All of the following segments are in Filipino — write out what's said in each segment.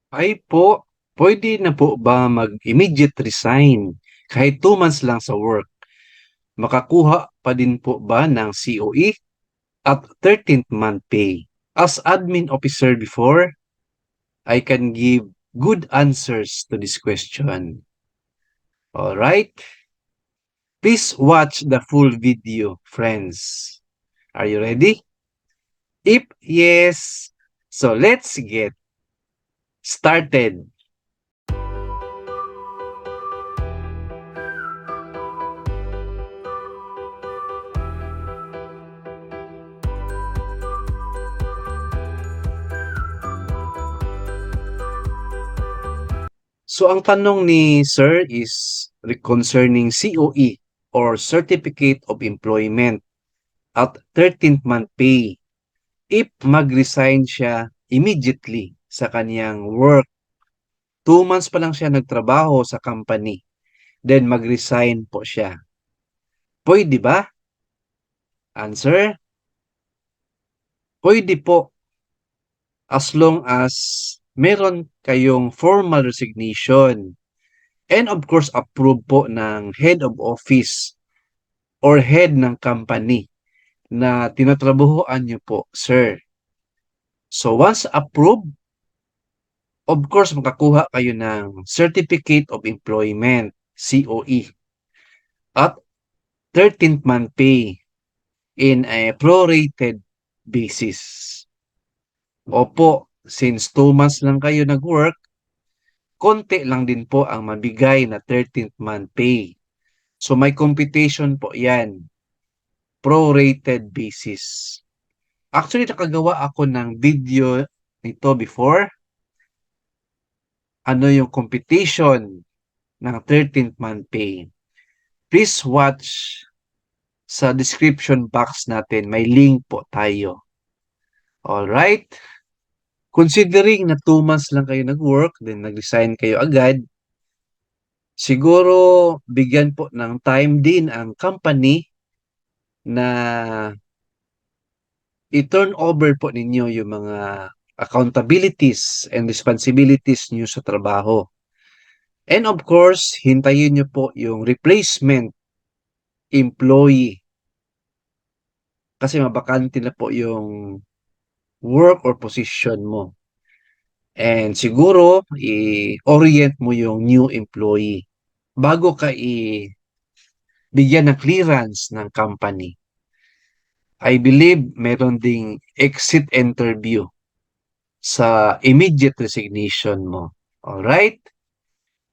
Ay po, pwede na po ba mag-immediate resign kahit 2 months lang sa work? Makakuha pa din po ba ng COE at 13th month pay? As admin officer before, I can give good answers to this question. Alright? Please watch the full video, friends. Are you ready? If yes, so let's get started. So ang tanong ni Sir is concerning COE or Certificate of Employment at 13th month pay. If mag-resign siya immediately sa kaniyang work, 2 months pa lang siya nagtrabaho sa company, then mag-resign po siya. Pwede ba? Answer? Pwede po as long as meron kayong formal resignation and of course approve po ng head of office or head ng company na tinatrabahuan niyo po, sir. So once approved, of course makakuha kayo ng Certificate of Employment, COE, at 13th month pay in a prorated basis. Opo, since 2 months lang kayo nag-work, konti lang din po ang mabigay na 13th month pay. So may computation po yan, prorated basis. Actually, nakagawa ako ng video nito before. Ano yung computation ng 13th month pay. Please watch sa description box natin. May link po tayo. Alright? Considering na 2 months lang kayo nag-work, then nag-resign kayo agad, siguro bigyan po ng time din ang company na i-turn over po ninyo yung mga accountabilities and responsibilities niyo sa trabaho. And of course, hintayin niyo po yung replacement employee kasi mabakante na po yung work or position mo. And siguro, i-orient mo yung new employee bago ka bigyan ng clearance ng company. I believe meron ding exit interview sa immediate resignation mo. Alright?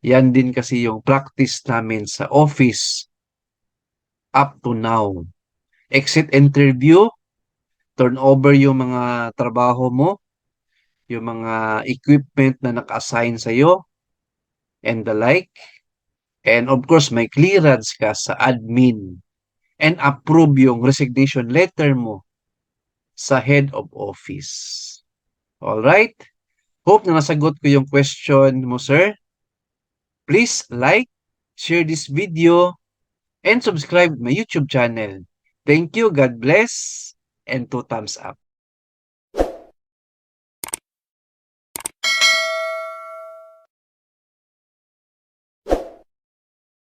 Yan din kasi yung practice namin sa office up to now. Exit interview, turn over yung mga trabaho mo, yung mga equipment na naka-assign sa'yo, and the like. And of course, may clearance ka sa admin and approve yung resignation letter mo sa head of office. Alright? Hope na nasagot ko yung question mo, sir. Please like, share this video, and subscribe my YouTube channel. Thank you, God bless, and 2 thumbs up.